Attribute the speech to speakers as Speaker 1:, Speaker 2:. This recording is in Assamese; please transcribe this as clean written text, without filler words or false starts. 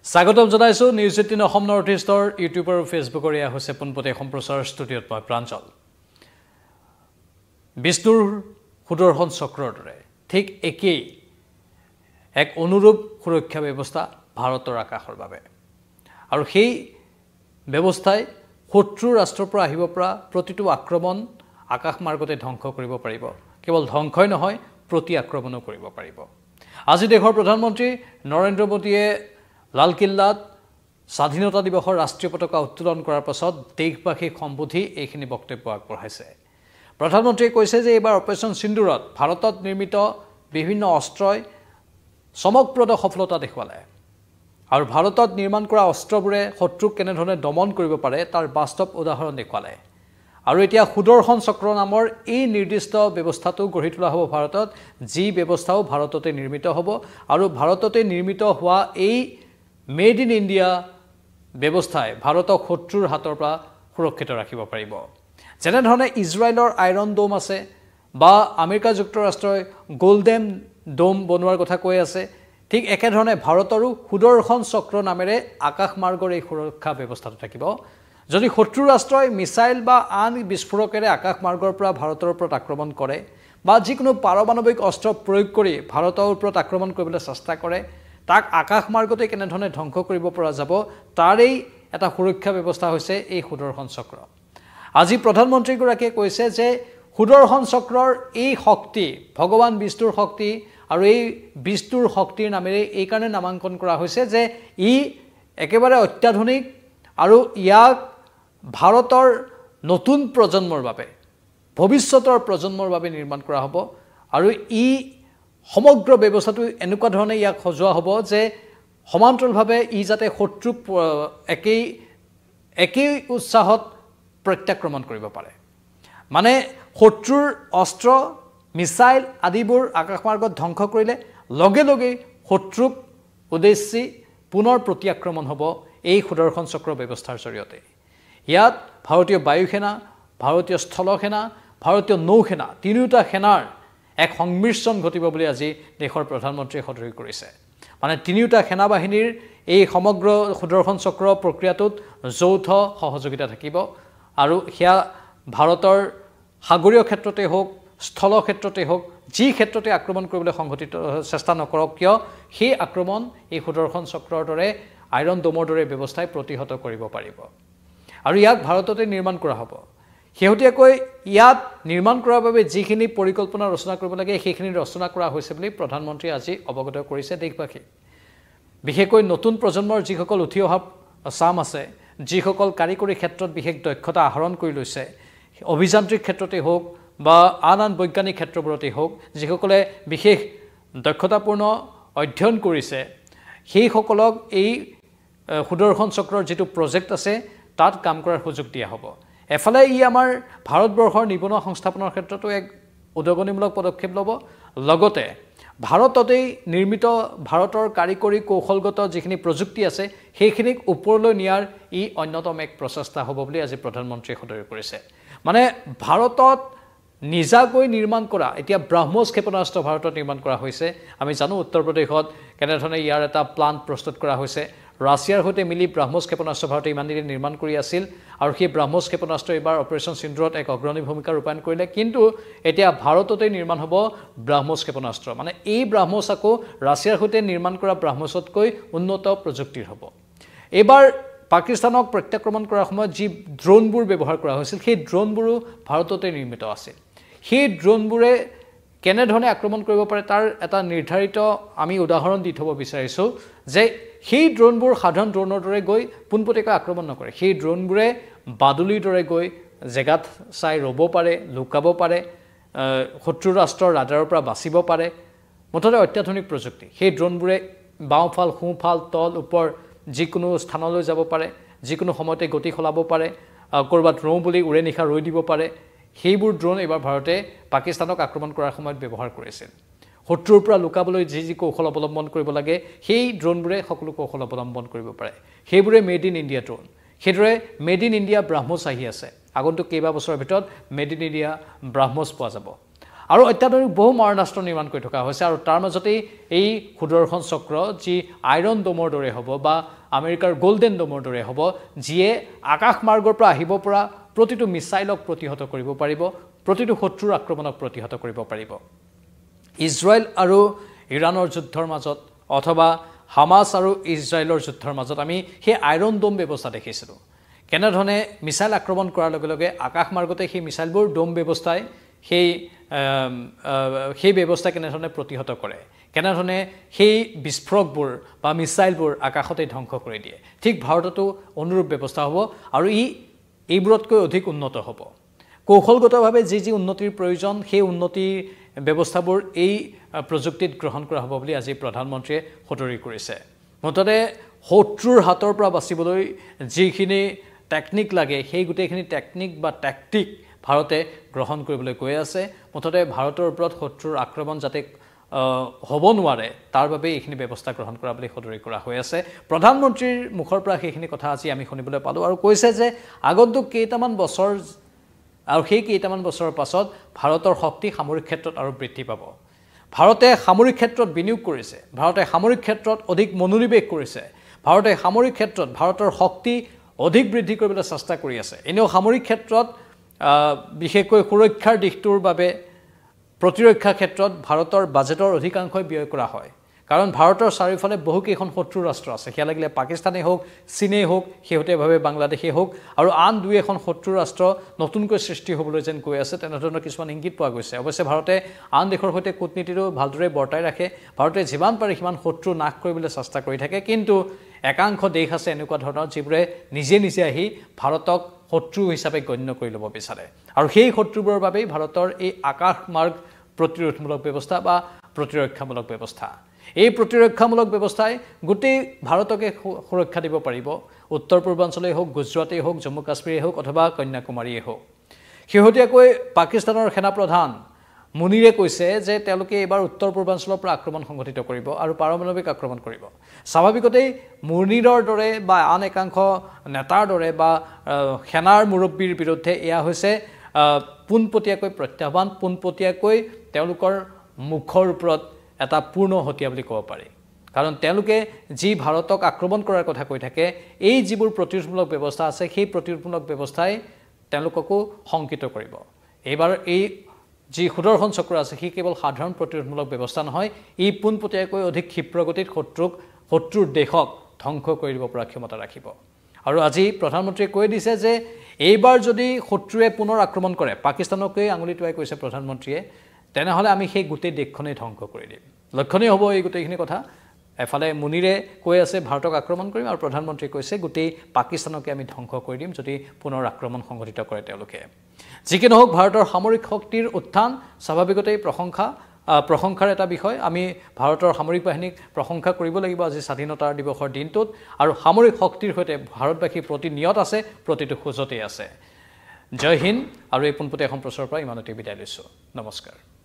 Speaker 1: স্বাগতম জনাইছো নিউজ 18 অসম নৰ্থ ইষ্টৰ ইউটিউব আৰু ফেচবুকৰ এয়া হৈছে পোনপটে সম্প্ৰচাৰ ষ্টুডিঅ'ত মই প্ৰাঞ্জল বিষ্ণুৰ সুদৰ্শন চক্ৰৰ দৰে ঠিক একেই এক অনুৰূপ সুৰক্ষা ব্যৱস্থা ভাৰতৰ আকাশৰ বাবে আৰু সেই ব্যৱস্থাই শত্ৰু ৰাষ্ট্ৰৰ পৰা আহিব পৰা প্ৰতিটো আক্ৰমণ আকাশ মাৰ্গতে ধ্বংস কৰিব পাৰিব কেৱল ধ্বংসই নহয় প্ৰতি আক্ৰমণো কৰিব পাৰিব আজি দেশৰ প্ৰধানমন্ত্ৰী নৰেন্দ্ৰ মোদীয়ে লালকিল্লাত স্বাধীনতা দিৱসৰ ৰাষ্ট্ৰীয় পতাকা উত্তোলন কৰাৰ পাছত দেশবাসীক সম্বোধি এইখিনি বক্তব্য আগবঢ়াইছে প্ৰধানমন্ত্ৰীয়ে কৈছে যে এইবাৰ অপাৰেশ্যন সিন্দুৰত ভাৰতত নিৰ্মিত বিভিন্ন অস্ত্ৰই চমকপ্ৰদ সফলতা দেখুৱালে আৰু ভাৰতত নিৰ্মাণ কৰা অস্ত্ৰবোৰে শত্ৰুক কেনেধৰণে দমন কৰিব পাৰে তাৰ বাস্তৱ উদাহৰণ দেখুৱালে আৰু এতিয়া সুদৰ্শন চক্ৰ নামৰ এই নিৰ্দিষ্ট ব্যৱস্থাটো গঢ়ি তোলা হ'ব ভাৰতত যি ব্যৱস্থাও ভাৰততে নিৰ্মিত হ'ব আৰু ভাৰততে নিৰ্মিত হোৱা এই মেড ইন ইণ্ডিয়া ব্যৱস্থাই ভাৰতক শত্ৰুৰ হাতৰ পৰা সুৰক্ষিত ৰাখিব পাৰিব যেনেধৰণে ইজৰাইলৰ আইৰন ডোম আছে বা আমেৰিকা যুক্তৰাষ্ট্ৰই গোল্ডেন ডোম বনোৱাৰ কথা কৈ আছে ঠিক একেধৰণে ভাৰতৰো সুদৰ্শন চক্ৰ নামেৰে আকাশ মাৰ্গৰ এই সুৰক্ষা ব্যৱস্থাটো থাকিব যদি শত্ৰু ৰাষ্ট্ৰই মিছাইল বা আন বিস্ফোৰকেৰে আকাশ মাৰ্গৰ পৰা ভাৰতৰ ওপৰত আক্ৰমণ কৰে বা যিকোনো পাৰমাণৱিক অস্ত্ৰ প্ৰয়োগ কৰি ভাৰতৰ ওপৰত আক্ৰমণ কৰিবলৈ চেষ্টা কৰে তাক আকাশ মাৰ্গতে কেনেধৰণে ধ্বংস কৰিব পৰা যাব তাৰেই এটা সুৰক্ষা ব্যৱস্থা হৈছে এই সুদৰ্শন চক্ৰ আজি প্ৰধানমন্ত্ৰীগৰাকীয়ে কৈছে যে সুদৰ্শন চক্ৰৰ এই শক্তি ভগৱান বিষ্ণুৰ শক্তি আৰু এই বিষ্ণুৰ শক্তিৰ নামেৰে এই কাৰণে নামাঙ্কন কৰা হৈছে যে ই একেবাৰে অত্যাধুনিক আৰু ইয়াক ভাৰতৰ নতুন প্ৰজন্মৰ বাবে ভৱিষ্যতৰ প্ৰজন্মৰ বাবে নিৰ্মাণ কৰা হ'ব আৰু ই সমগ্ৰ ব্যৱস্থাটো এনেকুৱা ধৰণে ইয়াক সজোৱা হ'ব যে সমান্তৰালভাৱে ই যাতে শত্ৰুক একেই উৎসাহত প্ৰত্যাক্ৰমণ কৰিব পাৰে মানে শত্ৰুৰ অস্ত্ৰ মিছাইল আদিবোৰ আকাশমাৰ্গত ধ্বংস কৰিলে লগে লগে শত্ৰুক উদ্দেশ্যি পুনৰ প্ৰত্যাক্ৰমণ হ'ব এই সুদৰ্শন চক্ৰ ব্যৱস্থাৰ জৰিয়তে ইয়াত ভাৰতীয় বায়ুসেনা ভাৰতীয় স্থলসেনা ভাৰতীয় নৌসেনা তিনিওটা সেনাৰ এক সংমিশ্ৰণ ঘটিব বুলি আজি দেশৰ প্ৰধানমন্ত্ৰীয়ে সদৰি কৰিছে মানে তিনিওটা সেনা বাহিনীৰ এই সমগ্ৰ সুদৰ্শন চক্ৰ প্ৰক্ৰিয়াটোত যৌথ সহযোগিতা থাকিব আৰু সেয়া ভাৰতৰ সাগৰীয় ক্ষেত্ৰতে হওক স্থল ক্ষেত্ৰতে হওক যি ক্ষেত্ৰতে আক্ৰমণ কৰিবলৈ সংঘটিত চেষ্টা নকৰক কিয় সেই আক্ৰমণ এই সুদৰ্শন চক্ৰৰ দৰে আইৰন ডোমৰ দৰে ব্যৱস্থাই প্ৰতিহত কৰিব পাৰিব আৰু ইয়াক ভাৰততে নিৰ্মাণ কৰা হ'ব শেহতীয়াকৈ ইয়াত নিৰ্মাণ কৰাৰ বাবে যিখিনি পৰিকল্পনা ৰচনা কৰিব লাগে সেইখিনি ৰচনা কৰা হৈছে বুলি প্ৰধানমন্ত্ৰীয়ে আজি অৱগত কৰিছে দেশবাসীক বিশেষকৈ নতুন প্ৰজন্মৰ যিসকল উঠি অহা চাম আছে যিসকল কাৰিকৰী ক্ষেত্ৰত বিশেষ দক্ষতা আহৰণ কৰি লৈছে অভিযান্ত্ৰিক ক্ষেত্ৰতে হওক বা আন বৈজ্ঞানিক ক্ষেত্ৰবোৰতে হওক যিসকলে বিশেষ দক্ষতাপূৰ্ণ অধ্যয়ন কৰিছে সেইসকলক এই সুদৰ্শন চক্ৰৰ যিটো প্ৰজেক্ট আছে তাত কাম কৰাৰ সুযোগ দিয়া হ'ব এফালে ই আমাৰ ভাৰতবৰ্ষৰ নিবনুৱা সংস্থাপনৰ ক্ষেত্ৰতো এক উদগনিমূলক পদক্ষেপ ল'ব লগতে ভাৰততেই নিৰ্মিত ভাৰতৰ কাৰিকৰী কৌশলগত যিখিনি প্ৰযুক্তি আছে সেইখিনিক ওপৰলৈ নিয়াৰ ই অন্যতম এক প্ৰচেষ্টা হ'ব বুলি আজি প্ৰধানমন্ত্ৰীয়ে সদৰি কৰিছে মানে ভাৰতত নিজাকৈ নিৰ্মাণ কৰা এতিয়া ব্ৰহ্মছ ক্ষেপণাস্ত্ৰ ভাৰতত নিৰ্মাণ কৰা হৈছে আমি জানো উত্তৰ প্ৰদেশত কেনেধৰণে ইয়াৰ এটা প্লান প্ৰস্তুত কৰা হৈছে ৰাছিয়াৰ সৈতে মিলি ব্ৰহ্মছ ক্ষেপণাস্ত্ৰ ভাৰতে ইমান দিনে নিৰ্মাণ কৰি আছিল আৰু সেই ব্ৰহ্মছ ক্ষেপণাস্ত্ৰ এইবাৰ অপাৰেশ্যন সিন্দুৰত এক অগ্ৰণী ভূমিকা ৰূপায়ণ কৰিলে কিন্তু এতিয়া ভাৰততে নিৰ্মাণ হ'ব ব্ৰহ্মছ ক্ষেপণাস্ত্ৰ মানে এই ব্ৰহ্মছ আকৌ ৰাছিয়াৰ সৈতে নিৰ্মাণ কৰা ব্ৰহ্মছতকৈ উন্নত প্ৰযুক্তিৰ হ'ব এইবাৰ পাকিস্তানক প্ৰত্যাক্ৰমণ কৰাৰ সময়ত যি ড্ৰোনবোৰ ব্যৱহাৰ কৰা হৈছিল সেই ড্ৰোনবোৰো ভাৰততে নিৰ্মিত আছিল সেই ড্ৰোনবোৰে কেনেধৰণে আক্ৰমণ কৰিব পাৰে তাৰ এটা নিৰ্ধাৰিত আমি উদাহৰণ দি থ'ব বিচাৰিছোঁ যে সেই ড্ৰোনবোৰ সাধাৰণ ড্ৰোনৰ দৰে গৈ পোনপটীয়াকৈ আক্ৰমণ নকৰে সেই ড্ৰোনবোৰে বাদুলিৰ দৰে গৈ জেগাত চাই ৰ'ব পাৰে লুকাব পাৰে শত্ৰু ৰাষ্ট্ৰৰ ৰাডাৰৰ পৰা বাচিব পাৰে মুঠতে অত্যাধুনিক প্ৰযুক্তি সেই ড্ৰোনবোৰে বাওঁফাল সোঁফাল তল ওপৰ যিকোনো স্থানলৈ যাব পাৰে যিকোনো সময়তে গতি সলাব পাৰে ক'ৰবাত ৰওঁ বুলি উৰে নিশা ৰৈ দিব পাৰে সেইবোৰ ড্ৰোন এইবাৰ ভাৰতে পাকিস্তানক আক্ৰমণ কৰাৰ সময়ত ব্যৱহাৰ কৰিছিল শত্ৰুৰ পৰা লুকাবলৈ যি কৌশল অৱলম্বন কৰিব লাগে সেই ড্ৰোনবোৰে সকলো কৌশল অৱলম্বন কৰিব পাৰে সেইবোৰে মেড ইন ইণ্ডিয়া ড্ৰোন সেইদৰে মেড ইন ইণ্ডিয়া ব্ৰহ্মছ আহি আছে আগন্তুক কেইবা বছৰৰ ভিতৰত মেড ইন ইণ্ডিয়া ব্ৰহ্মছ পোৱা যাব আৰু অত্যাধুনিক বহু মাৰণাস্ত্ৰ নিৰ্মাণ কৰি থকা হৈছে আৰু তাৰ মাজতেই এই সুদৰ্শন চক্ৰ যি আইৰণ ডোমৰ দৰে হ'ব বা আমেৰিকাৰ গোল্ডেন ডোমৰ দৰে হ'ব যিয়ে আকাশ মাৰ্গৰ পৰা আহিব পৰা প্ৰতিটো মিছাইলক প্ৰতিহত কৰিব পাৰিব প্ৰতিটো শত্ৰুৰ আক্ৰমণক প্ৰতিহত কৰিব পাৰিব ইজৰাইল আৰু ইৰাণৰ যুদ্ধৰ মাজত অথবা হামাস আৰু ইজৰাইলৰ যুদ্ধৰ মাজত আমি সেই আইৰণ ডোম ব্যৱস্থা দেখিছিলোঁ কেনেধৰণে মিছাইল আক্ৰমণ কৰাৰ লগে লগে আকাশ মাৰ্গতে সেই মিছাইলবোৰ ডোম ব্যৱস্থাই সেই ব্যৱস্থা কেনেধৰণে প্ৰতিহত কৰে কেনেধৰণে সেই বিস্ফোৰকবোৰ বা মিছাইলবোৰ আকাশতে ধ্বংস কৰি দিয়ে ঠিক ভাৰততো অনুৰূপ ব্যৱস্থা হ'ব আৰু এইবোৰতকৈ অধিক উন্নত হ'ব কৌশলগতভাৱে যি উন্নতিৰ প্ৰয়োজন সেই উন্নতিৰ ব্যৱস্থাবোৰ এই প্ৰযুক্তিত গ্ৰহণ কৰা হ'ব বুলি আজি প্ৰধানমন্ত্ৰীয়ে সতৰি কৰিছে মুঠতে শত্ৰুৰ হাতৰ পৰা বাচিবলৈ যিখিনি টেকনিক লাগে সেই গোটেইখিনি টেকনিক বা টেকটিক ভাৰতে গ্ৰহণ কৰিবলৈ গৈ আছে মুঠতে ভাৰতৰ ওপৰত শত্ৰুৰ আক্ৰমণ যাতে হ'ব নোৱাৰে তাৰ বাবে এইখিনি ব্যৱস্থা গ্ৰহণ কৰা বুলি সদৰি কৰা হৈ আছে প্ৰধানমন্ত্ৰীৰ মুখৰ পৰা সেইখিনি কথা আজি আমি শুনিবলৈ পালোঁ আৰু কৈছে যে আগন্তুক কেইটামান বছৰ আৰু সেই কেইটামান বছৰৰ পাছত ভাৰতৰ শক্তি সামৰিক ক্ষেত্ৰত আৰু বৃদ্ধি পাব ভাৰতে সামৰিক ক্ষেত্ৰত বিনিয়োগ কৰিছে ভাৰতে সামৰিক ক্ষেত্ৰত অধিক মনোনিৱেশ কৰিছে ভাৰতে সামৰিক ক্ষেত্ৰত ভাৰতৰ শক্তি অধিক বৃদ্ধি কৰিবলৈ চেষ্টা কৰি আছে এনেও সামৰিক ক্ষেত্ৰত বিশেষকৈ সুৰক্ষাৰ দিশটোৰ বাবে প্ৰতিৰক্ষা ক্ষেত্ৰত ভাৰতৰ বাজেটৰ অধিকাংশই ব্যয় কৰা হয় কাৰণ ভাৰতৰ চাৰিওফালে বহুকেইখন শত্ৰু ৰাষ্ট্ৰ আছে সেয়া লাগিলে পাকিস্তানেই হওক চীনেই হওক শেহতীয়াভাৱে বাংলাদেশেই হওক আৰু আন দুই এখন শত্ৰু ৰাষ্ট্ৰ নতুনকৈ সৃষ্টি হ'বলৈ যেন গৈ আছে তেনেধৰণৰ কিছুমান ইংগিত পোৱা গৈছে অৱশ্যে ভাৰতে আন দেশৰ সৈতে কূটনীতিৰো ভালদৰে বৰ্তাই ৰাখে ভাৰতে যিমান পাৰে সিমান শত্ৰু নাশ কৰিবলৈ চেষ্টা কৰি থাকে কিন্তু একাংশ দেশ আছে এনেকুৱা ধৰণৰ যিবোৰে নিজে আহি ভাৰতক শত্ৰু হিচাপে গণ্য কৰি ল'ব বিচাৰে আৰু সেই শত্ৰুবোৰৰ বাবেই ভাৰতৰ এই আকাশ মাৰ্গ প্ৰতিৰোধমূলক ব্যৱস্থা বা প্ৰতিৰক্ষামূলক ব্যৱস্থা এই প্ৰতিৰক্ষামূলক ব্যৱস্থাই গোটেই ভাৰতকে সুৰক্ষা দিব পাৰিব উত্তৰ পূৰ্বাঞ্চলেই হওক গুজৰাটেই হওক জম্মু কাশ্মীৰেই হওক অথবা কন্যাকুমাৰীয়েই হওক শেহতীয়াকৈ পাকিস্তানৰ সেনাপ্ৰধান মুনিৰে কৈছে যে তেওঁলোকে এবাৰ উত্তৰ পূৰ্বাঞ্চলৰ পৰা আক্ৰমণ সংঘটিত কৰিব আৰু পাৰমাণৱিক আক্ৰমণ কৰিব স্বাভাৱিকতেই মুনিৰৰ দৰে বা আন একাংশ নেতাৰ দৰে বা সেনাৰ মুৰব্বীৰ বিৰুদ্ধে এয়া হৈছে পোনপটীয়াকৈ প্ৰত্যাহ্বান পোনপটীয়াকৈ তেওঁলোকৰ মুখৰ ওপৰত এটা পূৰ্ণ হতিয়া বুলি ক'ব পাৰি কাৰণ তেওঁলোকে যি ভাৰতক আক্ৰমণ কৰাৰ কথা কৈ থাকে এই যিবোৰ প্ৰতিৰোধমূলক ব্যৱস্থা আছে সেই প্ৰতিৰোধমূলক ব্যৱস্থাই তেওঁলোককো শংকিত কৰিব এইবাৰ এই যি সুদৰ্শন চক্ৰ আছে সি কেৱল সাধাৰণ প্ৰতিৰোধমূলক ব্যৱস্থা নহয় ই পোনপটীয়াকৈ অধিক ক্ষিপ্ৰগতিত শত্ৰুৰ দেশক ধ্বংস কৰি দিব পৰা ক্ষমতা ৰাখিব আৰু আজি প্ৰধানমন্ত্ৰীয়ে কৈ দিছে যে এইবাৰ যদি শত্ৰুৱে পুনৰ আক্ৰমণ কৰে পাকিস্তানকৈ আঙুলি টুৱাই কৈছে প্ৰধানমন্ত্ৰীয়ে তেনেহলে আমি সেই গোটেই দেশখনেই ধ্বংস কৰি দিম লক্ষণীয় হ'ব এই গোটেইখিনি কথা এফালে মুনিৰে কৈ আছে ভাৰতক আক্ৰমণ কৰিম আৰু প্ৰধানমন্ত্ৰীয়ে কৈছে গোটেই পাকিস্তানকে আমি ধ্বংস কৰি দিম যদি পুনৰ আক্ৰমণ সংঘটিত কৰে তেওঁলোকে যিকি নহওক ভাৰতৰ সামৰিক শক্তিৰ উত্থান স্বাভাৱিকতেই প্ৰশংসাৰ এটা বিষয় আমি ভাৰতৰ সামৰিক বাহিনীক প্ৰশংসা কৰিব লাগিব আজি স্বাধীনতা দিৱসৰ দিনটোত আৰু সামৰিক শক্তিৰ সৈতে ভাৰতবাসী প্ৰতিনিয়ত আছে প্ৰতিটো খোজতেই আছে জয় হিন্দ আৰু এই পোনপটীয়া সম্প্ৰচাৰৰ পৰা ইমানতে বিদায় লৈছোঁ নমস্কাৰ